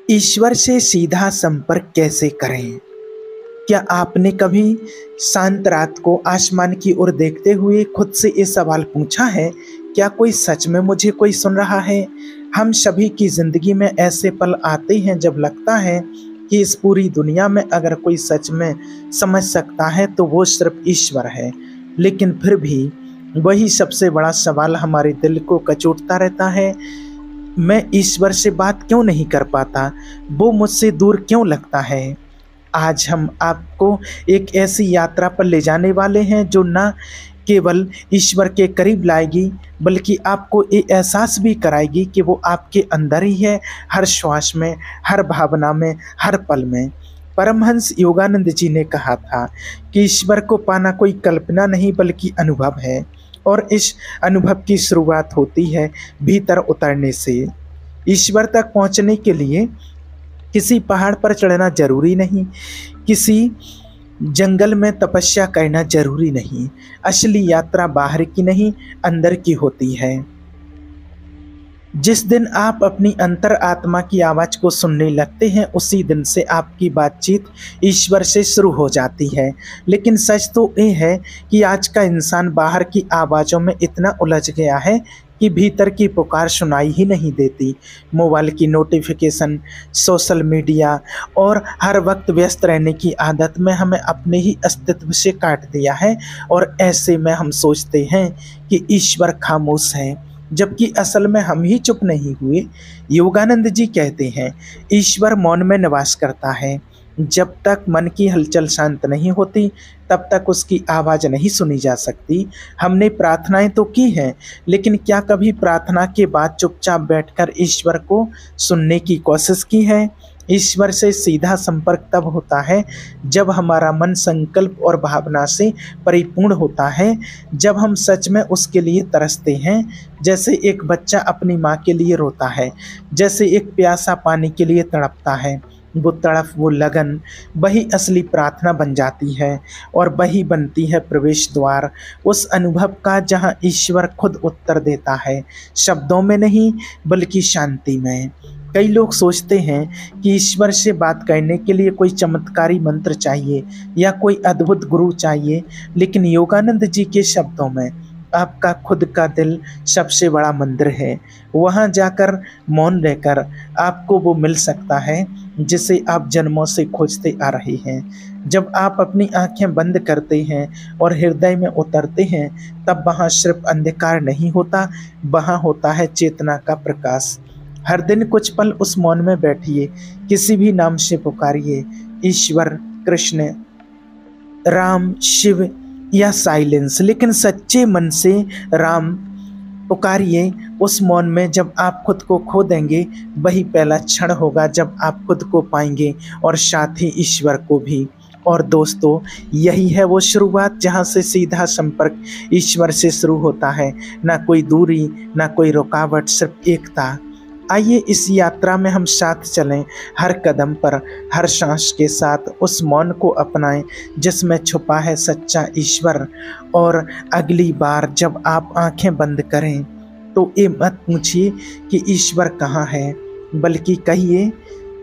ईश्वर से सीधा संपर्क कैसे करें? क्या आपने कभी शांत रात को आसमान की ओर देखते हुए खुद से ये सवाल पूछा है, क्या कोई सच में मुझे कोई सुन रहा है? हम सभी की ज़िंदगी में ऐसे पल आते हैं जब लगता है कि इस पूरी दुनिया में अगर कोई सच में समझ सकता है तो वो सिर्फ ईश्वर है। लेकिन फिर भी वही सबसे बड़ा सवाल हमारे दिल को कचोटता रहता है। मैं ईश्वर से बात क्यों नहीं कर पाता? वो मुझसे दूर क्यों लगता है? आज हम आपको एक ऐसी यात्रा पर ले जाने वाले हैं जो न केवल ईश्वर के करीब लाएगी बल्कि आपको ये एहसास भी कराएगी कि वो आपके अंदर ही है, हर श्वास में, हर भावना में, हर पल में। परमहंस योगानंद जी ने कहा था कि ईश्वर को पाना कोई कल्पना नहीं बल्कि अनुभव है, और इस अनुभव की शुरुआत होती है भीतर उतरने से। ईश्वर तक पहुंचने के लिए किसी पहाड़ पर चढ़ना जरूरी नहीं, किसी जंगल में तपस्या करना जरूरी नहीं। असली यात्रा बाहर की नहीं, अंदर की होती है। जिस दिन आप अपनी अंतर आत्मा की आवाज़ को सुनने लगते हैं उसी दिन से आपकी बातचीत ईश्वर से शुरू हो जाती है। लेकिन सच तो ये है कि आज का इंसान बाहर की आवाज़ों में इतना उलझ गया है कि भीतर की पुकार सुनाई ही नहीं देती। मोबाइल की नोटिफिकेशन, सोशल मीडिया और हर वक्त व्यस्त रहने की आदत में हमें अपने ही अस्तित्व से काट दिया है, और ऐसे में हम सोचते हैं कि ईश्वर खामोश है, जबकि असल में हम ही चुप नहीं हुए। योगानंद जी कहते हैं, ईश्वर मौन में निवास करता है। जब तक मन की हलचल शांत नहीं होती तब तक उसकी आवाज़ नहीं सुनी जा सकती। हमने प्रार्थनाएं तो की हैं, लेकिन क्या कभी प्रार्थना के बाद चुपचाप बैठकर ईश्वर को सुनने की कोशिश की है? ईश्वर से सीधा संपर्क तब होता है जब हमारा मन संकल्प और भावना से परिपूर्ण होता है, जब हम सच में उसके लिए तरसते हैं, जैसे एक बच्चा अपनी माँ के लिए रोता है, जैसे एक प्यासा पानी के लिए तड़पता है। वो तड़प, वो लगन, वही असली प्रार्थना बन जाती है, और वही बनती है प्रवेश द्वार उस अनुभव का जहाँ ईश्वर खुद उत्तर देता है, शब्दों में नहीं बल्कि शांति में। कई लोग सोचते हैं कि ईश्वर से बात करने के लिए कोई चमत्कारी मंत्र चाहिए या कोई अद्भुत गुरु चाहिए, लेकिन योगानंद जी के शब्दों में आपका खुद का दिल सबसे बड़ा मंदिर है। वहाँ जाकर मौन रहकर आपको वो मिल सकता है जिसे आप जन्मों से खोजते आ रहे हैं। जब आप अपनी आंखें बंद करते हैं और हृदय में उतरते हैं, तब वहाँ सिर्फ अंधकार नहीं होता, वहाँ होता है चेतना का प्रकाश। हर दिन कुछ पल उस मौन में बैठिए, किसी भी नाम से पुकारिए, ईश्वर, कृष्ण, राम, शिव या साइलेंस, लेकिन सच्चे मन से राम पुकारिए। उस मौन में जब आप खुद को खो देंगे, वही पहला क्षण होगा जब आप खुद को पाएंगे और साथ ही ईश्वर को भी। और दोस्तों, यही है वो शुरुआत जहाँ से सीधा संपर्क ईश्वर से शुरू होता है। ना कोई दूरी, ना कोई रुकावट, सिर्फ एकता। आइए इस यात्रा में हम साथ चलें, हर कदम पर, हर सांस के साथ उस मौन को अपनाएं जिसमें छुपा है सच्चा ईश्वर। और अगली बार जब आप आंखें बंद करें तो ये मत पूछिए कि ईश्वर कहाँ है, बल्कि कहिए,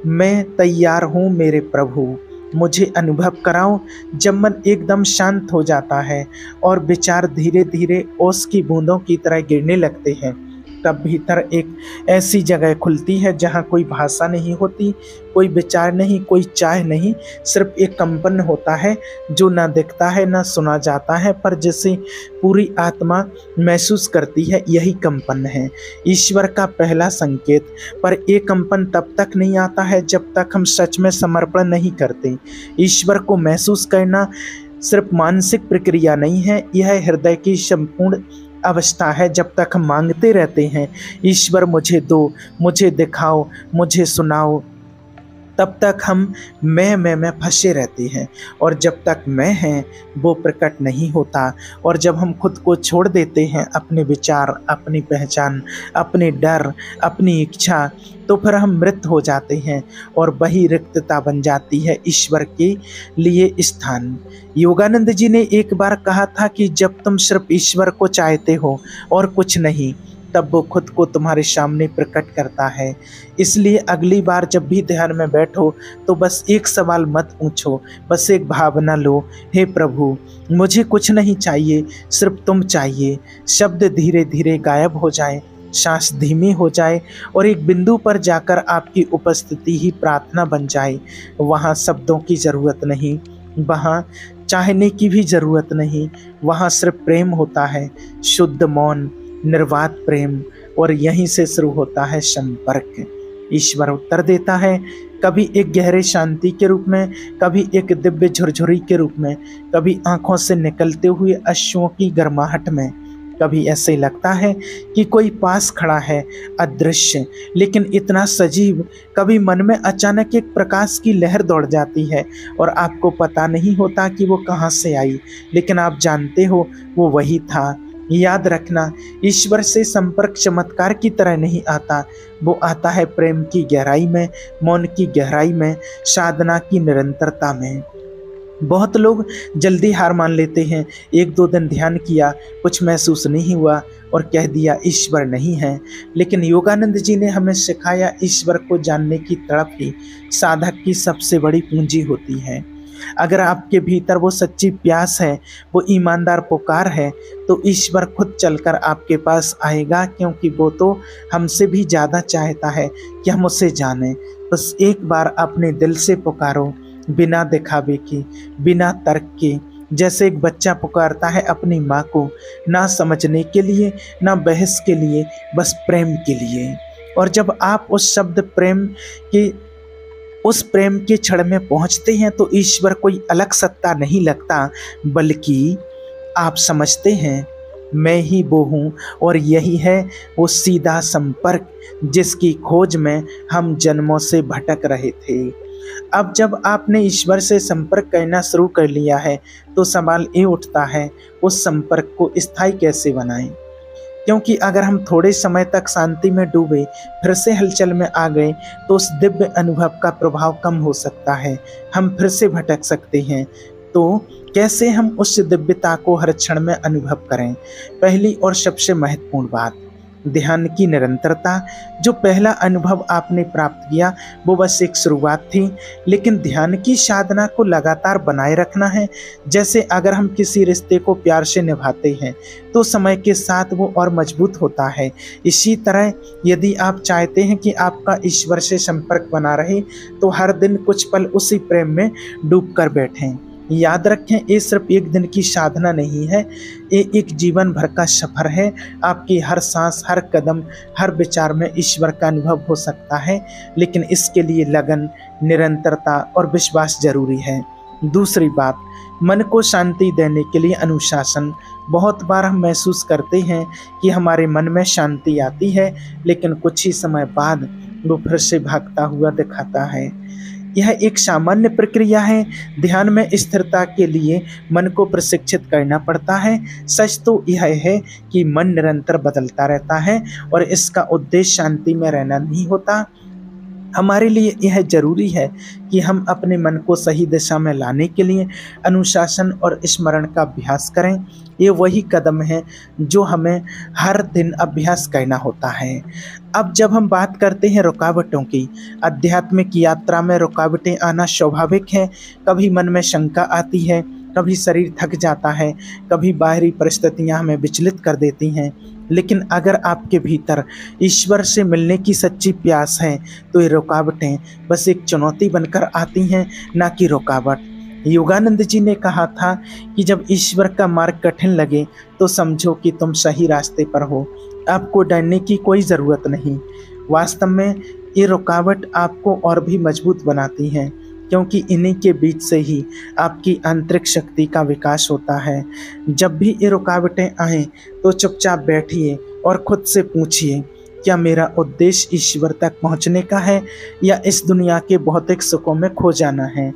मैं तैयार हूँ मेरे प्रभु, मुझे अनुभव कराओ। जब मन एकदम शांत हो जाता है और विचार धीरे धीरे ओस की बूंदों की तरह गिरने लगते हैं, तब भीतर एक ऐसी जगह खुलती है जहाँ कोई भाषा नहीं होती, कोई विचार नहीं, कोई चाह नहीं, सिर्फ एक कंपन होता है जो ना दिखता है ना सुना जाता है, पर जिसे पूरी आत्मा महसूस करती है। यही कंपन है ईश्वर का पहला संकेत। पर ये कंपन तब तक नहीं आता है जब तक हम सच में समर्पण नहीं करते। ईश्वर को महसूस करना सिर्फ मानसिक प्रक्रिया नहीं है, यह हृदय की संपूर्ण अवस्था है। जब तक हम मांगते रहते हैं, ईश्वर मुझे दो, मुझे दिखाओ, मुझे सुनाओ, तब तक हम मैं फंसे रहते हैं। और जब तक मैं है वो प्रकट नहीं होता। और जब हम खुद को छोड़ देते हैं, अपने विचार, अपनी पहचान, अपने डर, अपनी इच्छा, तो फिर हम मृत हो जाते हैं और वही रिक्तता बन जाती है ईश्वर के लिए स्थान। योगानंद जी ने एक बार कहा था कि जब तुम सिर्फ ईश्वर को चाहते हो और कुछ नहीं, तब वो खुद को तुम्हारे सामने प्रकट करता है। इसलिए अगली बार जब भी ध्यान में बैठो तो बस एक सवाल मत पूछो, बस एक भावना लो, हे प्रभु मुझे कुछ नहीं चाहिए, सिर्फ तुम चाहिए। शब्द धीरे धीरे गायब हो जाए, सांस धीमी हो जाए और एक बिंदु पर जाकर आपकी उपस्थिति ही प्रार्थना बन जाए। वहाँ शब्दों की ज़रूरत नहीं, वहाँ चाहने की भी ज़रूरत नहीं, वहाँ सिर्फ प्रेम होता है, शुद्ध मौन, निर्वात प्रेम, और यहीं से शुरू होता है संपर्क। ईश्वर उत्तर देता है, कभी एक गहरे शांति के रूप में, कभी एक दिव्य झुरझुरी के रूप में, कभी आंखों से निकलते हुए अश्रुओं की गर्माहट में, कभी ऐसे लगता है कि कोई पास खड़ा है अदृश्य लेकिन इतना सजीव। कभी मन में अचानक एक प्रकाश की लहर दौड़ जाती है और आपको पता नहीं होता कि वो कहाँ से आई, लेकिन आप जानते हो वो वही था। याद रखना, ईश्वर से संपर्क चमत्कार की तरह नहीं आता, वो आता है प्रेम की गहराई में, मौन की गहराई में, साधना की निरंतरता में। बहुत लोग जल्दी हार मान लेते हैं, एक दो दिन ध्यान किया, कुछ महसूस नहीं हुआ और कह दिया ईश्वर नहीं है। लेकिन योगानंद जी ने हमें सिखाया, ईश्वर को जानने की तड़प ही साधक की सबसे बड़ी पूंजी होती है। अगर आपके भीतर वो सच्ची प्यास है, वो ईमानदार पुकार है, तो ईश्वर खुद चलकर आपके पास आएगा, क्योंकि वो तो हमसे भी ज़्यादा चाहता है कि हम उसे जानें। बस एक बार अपने दिल से पुकारो, बिना दिखावे के, बिना तर्क के, जैसे एक बच्चा पुकारता है अपनी माँ को, ना समझने के लिए, ना बहस के लिए, बस प्रेम के लिए। और जब आप उस शब्द प्रेम के, उस प्रेम के क्षण में पहुँचते हैं तो ईश्वर कोई अलग सत्ता नहीं लगता, बल्कि आप समझते हैं मैं ही वो हूँ, और यही है वो सीधा संपर्क जिसकी खोज में हम जन्मों से भटक रहे थे। अब जब आपने ईश्वर से संपर्क करना शुरू कर लिया है तो सवाल ये उठता है, उस संपर्क को स्थायी कैसे बनाएं? क्योंकि अगर हम थोड़े समय तक शांति में डूबे, फिर से हलचल में आ गए, तो उस दिव्य अनुभव का प्रभाव कम हो सकता है, हम फिर से भटक सकते हैं। तो कैसे हम उस दिव्यता को हर क्षण में अनुभव करें? पहली और सबसे महत्वपूर्ण बात, ध्यान की निरंतरता। जो पहला अनुभव आपने प्राप्त किया वो बस एक शुरुआत थी, लेकिन ध्यान की साधना को लगातार बनाए रखना है। जैसे अगर हम किसी रिश्ते को प्यार से निभाते हैं तो समय के साथ वो और मजबूत होता है। इसी तरह यदि आप चाहते हैं कि आपका ईश्वर से संपर्क बना रहे तो हर दिन कुछ पल उसी प्रेम में डूब कर बैठें। याद रखें, ये सिर्फ एक दिन की साधना नहीं है, ये एक जीवन भर का सफर है। आपकी हर सांस, हर कदम, हर विचार में ईश्वर का अनुभव हो सकता है, लेकिन इसके लिए लगन, निरंतरता और विश्वास जरूरी है। दूसरी बात, मन को शांति देने के लिए अनुशासन। बहुत बार हम महसूस करते हैं कि हमारे मन में शांति आती है, लेकिन कुछ ही समय बाद वो फिर से भागता हुआ दिखाता है। यह एक सामान्य प्रक्रिया है। ध्यान में स्थिरता के लिए मन को प्रशिक्षित करना पड़ता है। सच तो यह है कि मन निरंतर बदलता रहता है और इसका उद्देश्य शांति में रहना नहीं होता। हमारे लिए यह जरूरी है कि हम अपने मन को सही दिशा में लाने के लिए अनुशासन और स्मरण का अभ्यास करें। ये वही कदम है जो हमें हर दिन अभ्यास करना होता है। अब जब हम बात करते हैं रुकावटों की, आध्यात्मिक यात्रा में रुकावटें आना स्वाभाविक है। कभी मन में शंका आती है, कभी शरीर थक जाता है, कभी बाहरी परिस्थितियां हमें विचलित कर देती हैं। लेकिन अगर आपके भीतर ईश्वर से मिलने की सच्ची प्यास है तो ये रुकावटें बस एक चुनौती बनकर आती हैं, ना कि रुकावट। योगानंद जी ने कहा था कि जब ईश्वर का मार्ग कठिन लगे तो समझो कि तुम सही रास्ते पर हो, आपको डरने की कोई ज़रूरत नहीं। वास्तव में ये रुकावट आपको और भी मजबूत बनाती हैं, क्योंकि इन्हीं के बीच से ही आपकी आंतरिक शक्ति का विकास होता है। जब भी ये रुकावटें आएँ तो चुपचाप बैठिए और खुद से पूछिए, क्या मेरा उद्देश्य ईश्वर तक पहुंचने का है या इस दुनिया के भौतिक सुखों में खो जाना है?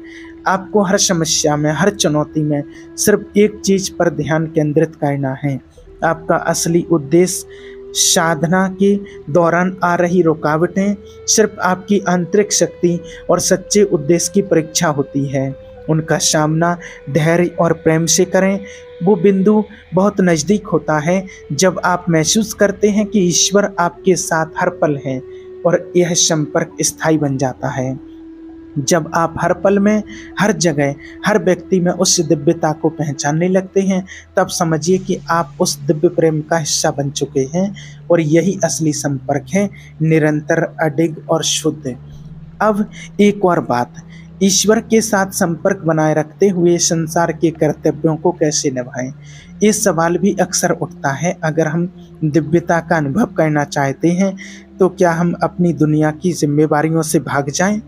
आपको हर समस्या में, हर चुनौती में सिर्फ एक चीज़ पर ध्यान केंद्रित करना है। आपका असली उद्देश्य साधना के दौरान आ रही रुकावटें सिर्फ आपकी आंतरिक शक्ति और सच्चे उद्देश्य की परीक्षा होती है। उनका सामना धैर्य और प्रेम से करें। वो बिंदु बहुत नज़दीक होता है जब आप महसूस करते हैं कि ईश्वर आपके साथ हर पल है और यह संपर्क स्थायी बन जाता है। जब आप हर पल में, हर जगह, हर व्यक्ति में उस दिव्यता को पहचानने लगते हैं, तब समझिए कि आप उस दिव्य प्रेम का हिस्सा बन चुके हैं और यही असली संपर्क है, निरंतर, अडिग और शुद्ध। अब एक और बात, ईश्वर के साथ संपर्क बनाए रखते हुए संसार के कर्तव्यों को कैसे निभाएं? ये सवाल भी अक्सर उठता है। अगर हम दिव्यता का अनुभव करना चाहते हैं तो क्या हम अपनी दुनिया की जिम्मेवारियों से भाग जाएं?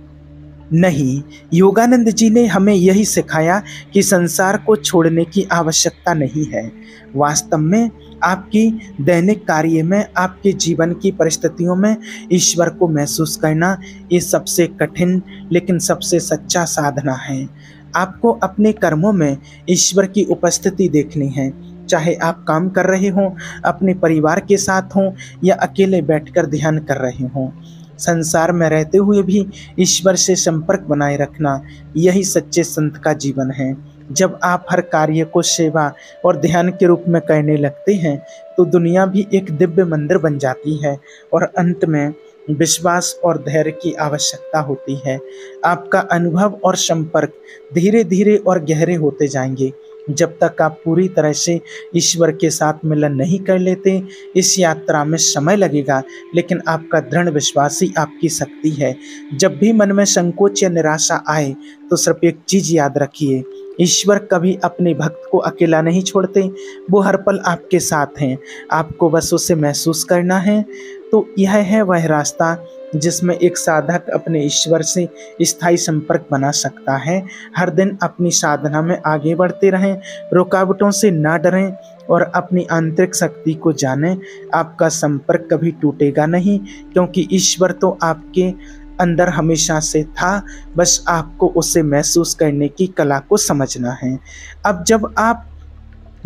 नहीं, योगानंद जी ने हमें यही सिखाया कि संसार को छोड़ने की आवश्यकता नहीं है। वास्तव में आपकी दैनिक कार्य में, आपके जीवन की परिस्थितियों में ईश्वर को महसूस करना ये सबसे कठिन लेकिन सबसे सच्चा साधना है। आपको अपने कर्मों में ईश्वर की उपस्थिति देखनी है, चाहे आप काम कर रहे हों, अपने परिवार के साथ हों या अकेले बैठकर ध्यान कर रहे हों। संसार में रहते हुए भी ईश्वर से संपर्क बनाए रखना, यही सच्चे संत का जीवन है। जब आप हर कार्य को सेवा और ध्यान के रूप में करने लगते हैं तो दुनिया भी एक दिव्य मंदिर बन जाती है और अंत में विश्वास और धैर्य की आवश्यकता होती है। आपका अनुभव और संपर्क धीरे धीरे और गहरे होते जाएंगे। जब तक आप पूरी तरह से ईश्वर के साथ मिलन नहीं कर लेते, इस यात्रा में समय लगेगा, लेकिन आपका दृढ़ विश्वास ही आपकी शक्ति है। जब भी मन में संकोच या निराशा आए तो सिर्फ एक चीज़ याद रखिए, ईश्वर कभी अपने भक्त को अकेला नहीं छोड़ते। वो हर पल आपके साथ हैं, आपको बस उसे महसूस करना है। तो यह है वह रास्ता जिसमें एक साधक अपने ईश्वर से स्थायी संपर्क बना सकता है। हर दिन अपनी साधना में आगे बढ़ते रहें, रुकावटों से ना डरें और अपनी आंतरिक शक्ति को जानें। आपका संपर्क कभी टूटेगा नहीं, क्योंकि ईश्वर तो आपके अंदर हमेशा से था, बस आपको उसे महसूस करने की कला को समझना है। अब जब आप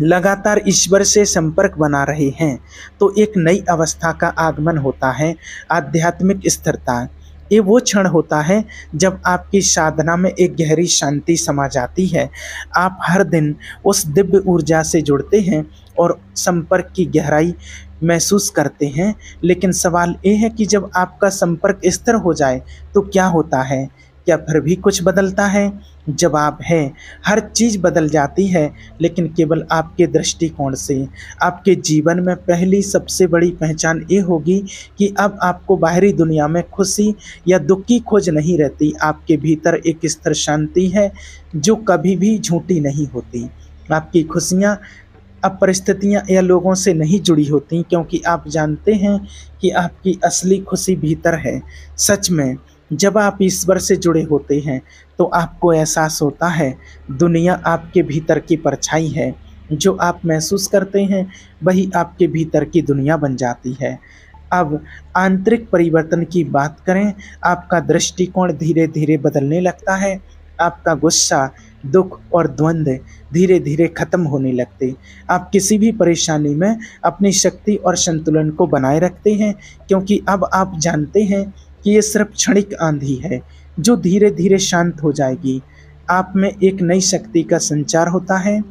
लगातार ईश्वर से संपर्क बना रहे हैं तो एक नई अवस्था का आगमन होता है, आध्यात्मिक स्थिरता। ये वो क्षण होता है जब आपकी साधना में एक गहरी शांति समा जाती है। आप हर दिन उस दिव्य ऊर्जा से जुड़ते हैं और संपर्क की गहराई महसूस करते हैं। लेकिन सवाल ये है कि जब आपका संपर्क स्थिर हो जाए तो क्या होता है? क्या फिर भी कुछ बदलता है? जवाब है, हर चीज़ बदल जाती है, लेकिन केवल आपके दृष्टिकोण से। आपके जीवन में पहली सबसे बड़ी पहचान ये होगी कि अब आपको बाहरी दुनिया में खुशी या दुख की खोज नहीं रहती। आपके भीतर एक स्थिर शांति है जो कभी भी झूठी नहीं होती। आपकी खुशियाँ अब परिस्थितियाँ या लोगों से नहीं जुड़ी होती, क्योंकि आप जानते हैं कि आपकी असली खुशी भीतर है। सच में जब आप ईश्वर से जुड़े होते हैं तो आपको एहसास होता है दुनिया आपके भीतर की परछाई है। जो आप महसूस करते हैं वही आपके भीतर की दुनिया बन जाती है। अब आंतरिक परिवर्तन की बात करें, आपका दृष्टिकोण धीरे धीरे बदलने लगता है। आपका गुस्सा, दुख और द्वंद्व धीरे धीरे खत्म होने लगते। आप किसी भी परेशानी में अपनी शक्ति और संतुलन को बनाए रखते हैं, क्योंकि अब आप जानते हैं कि ये सिर्फ क्षणिक आंधी है जो धीरे धीरे शांत हो जाएगी। आप में एक नई शक्ति का संचार होता है,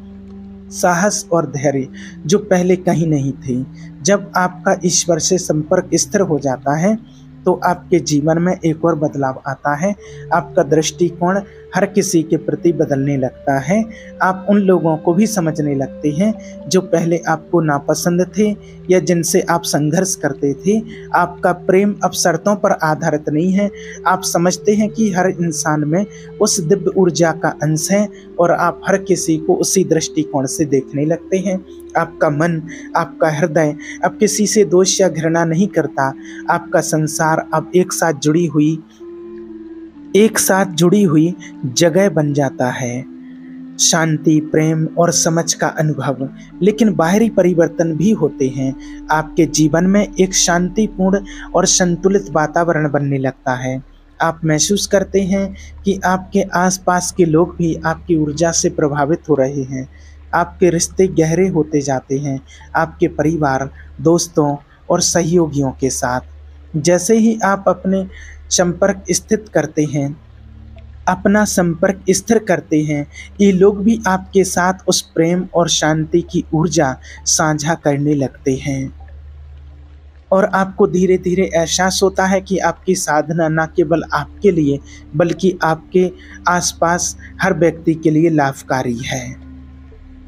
साहस और धैर्य जो पहले कहीं नहीं थे। जब आपका ईश्वर से संपर्क स्थिर हो जाता है तो आपके जीवन में एक और बदलाव आता है। आपका दृष्टिकोण हर किसी के प्रति बदलने लगता है। आप उन लोगों को भी समझने लगते हैं जो पहले आपको नापसंद थे या जिनसे आप संघर्ष करते थे। आपका प्रेम अब शर्तों पर आधारित नहीं है। आप समझते हैं कि हर इंसान में उस दिव्य ऊर्जा का अंश है और आप हर किसी को उसी दृष्टिकोण से देखने लगते हैं। आपका मन, आपका हृदय अब किसी से दोष या घृणा नहीं करता। आपका संसार अब एक साथ जुड़ी हुई जगह बन जाता है। शांति, प्रेम और समझ का अनुभव। लेकिन बाहरी परिवर्तन भी होते हैं। आपके जीवन में एक शांतिपूर्ण और संतुलित वातावरण बनने लगता है। आप महसूस करते हैं कि आपके आसपास के लोग भी आपकी ऊर्जा से प्रभावित हो रहे हैं। आपके रिश्ते गहरे होते जाते हैं, आपके परिवार, दोस्तों और सहयोगियों के साथ। जैसे ही आप अपने संपर्क स्थित करते हैं, अपना संपर्क स्थिर करते हैं, ये लोग भी आपके साथ उस प्रेम और शांति की ऊर्जा साझा करने लगते हैं। और आपको धीरे धीरे एहसास होता है कि आपकी साधना न केवल आपके लिए बल्कि आपके आसपास हर व्यक्ति के लिए लाभकारी है।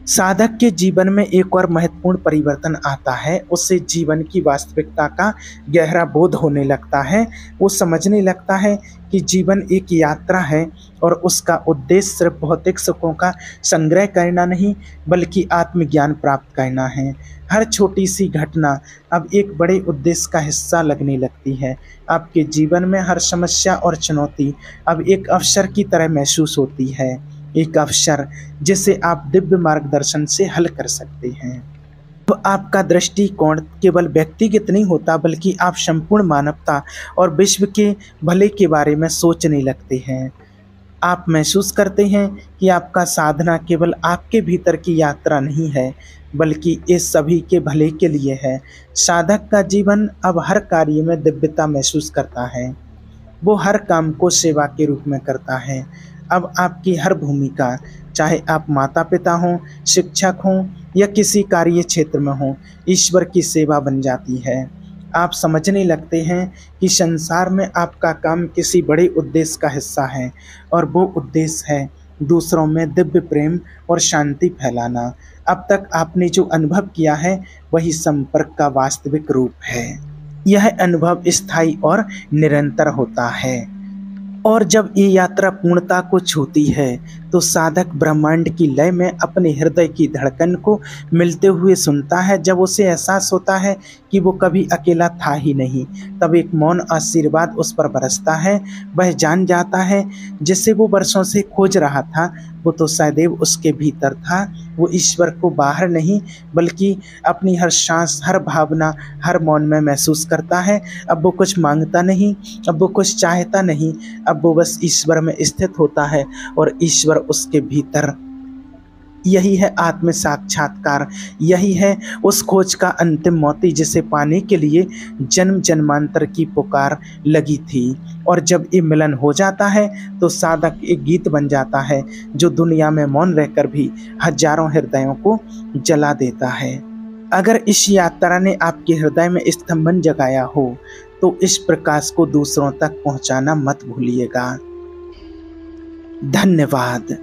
साधक के जीवन में एक और महत्वपूर्ण परिवर्तन आता है, उससे जीवन की वास्तविकता का गहरा बोध होने लगता है। वो समझने लगता है कि जीवन एक यात्रा है और उसका उद्देश्य सिर्फ भौतिक सुखों का संग्रह करना नहीं बल्कि आत्मज्ञान प्राप्त करना है। हर छोटी सी घटना अब एक बड़े उद्देश्य का हिस्सा लगने लगती है। आपके जीवन में हर समस्या और चुनौती अब एक अवसर की तरह महसूस होती है, एक अवसर जिसे आप दिव्य मार्गदर्शन से हल कर सकते हैं। तो आपका दृष्टिकोण केवल व्यक्तिगत नहीं होता बल्कि आप संपूर्ण मानवता और विश्व के भले के बारे में सोचने लगते हैं। आप महसूस करते हैं कि आपका साधना केवल आपके भीतर की यात्रा नहीं है बल्कि इस सभी के भले के लिए है। साधक का जीवन अब हर कार्य में दिव्यता महसूस करता है। वो हर काम को सेवा के रूप में करता है। अब आपकी हर भूमिका, चाहे आप माता पिता हों, शिक्षक हों या किसी कार्य क्षेत्र में हों, ईश्वर की सेवा बन जाती है। आप समझने लगते हैं कि संसार में आपका काम किसी बड़े उद्देश्य का हिस्सा है और वो उद्देश्य है दूसरों में दिव्य प्रेम और शांति फैलाना। अब तक आपने जो अनुभव किया है वही संपर्क का वास्तविक रूप है। यह अनुभव स्थायी और निरंतर होता है और जब ये यात्रा पूर्णता को छूती है तो साधक ब्रह्मांड की लय में अपने हृदय की धड़कन को मिलते हुए सुनता है। जब उसे एहसास होता है कि वो कभी अकेला था ही नहीं, तब एक मौन आशीर्वाद उस पर बरसता है। वह जान जाता है जिसे वो वर्षों से खोज रहा था वो तो सदैव उसके भीतर था। वो ईश्वर को बाहर नहीं बल्कि अपनी हर सांस, हर भावना, हर मौन में महसूस करता है। अब वो कुछ मांगता नहीं, अब वो कुछ चाहता नहीं, अब वो बस ईश्वर में स्थित होता है और ईश्वर उसके भीतर। यही है आत्म साक्षात्कार, यही है उस खोज का अंतिम मोती जिसे पाने के लिए जन्म जन्मांतर की पुकार लगी थी। और जब ये मिलन हो जाता है तो साधक एक गीत बन जाता है जो दुनिया में मौन रहकर भी हजारों हृदयों को जला देता है। अगर इस यात्रा ने आपके हृदय में स्तंभन जगाया हो तो इस प्रकाश को दूसरों तक पहुंचाना मत भूलिएगा। धन्यवाद।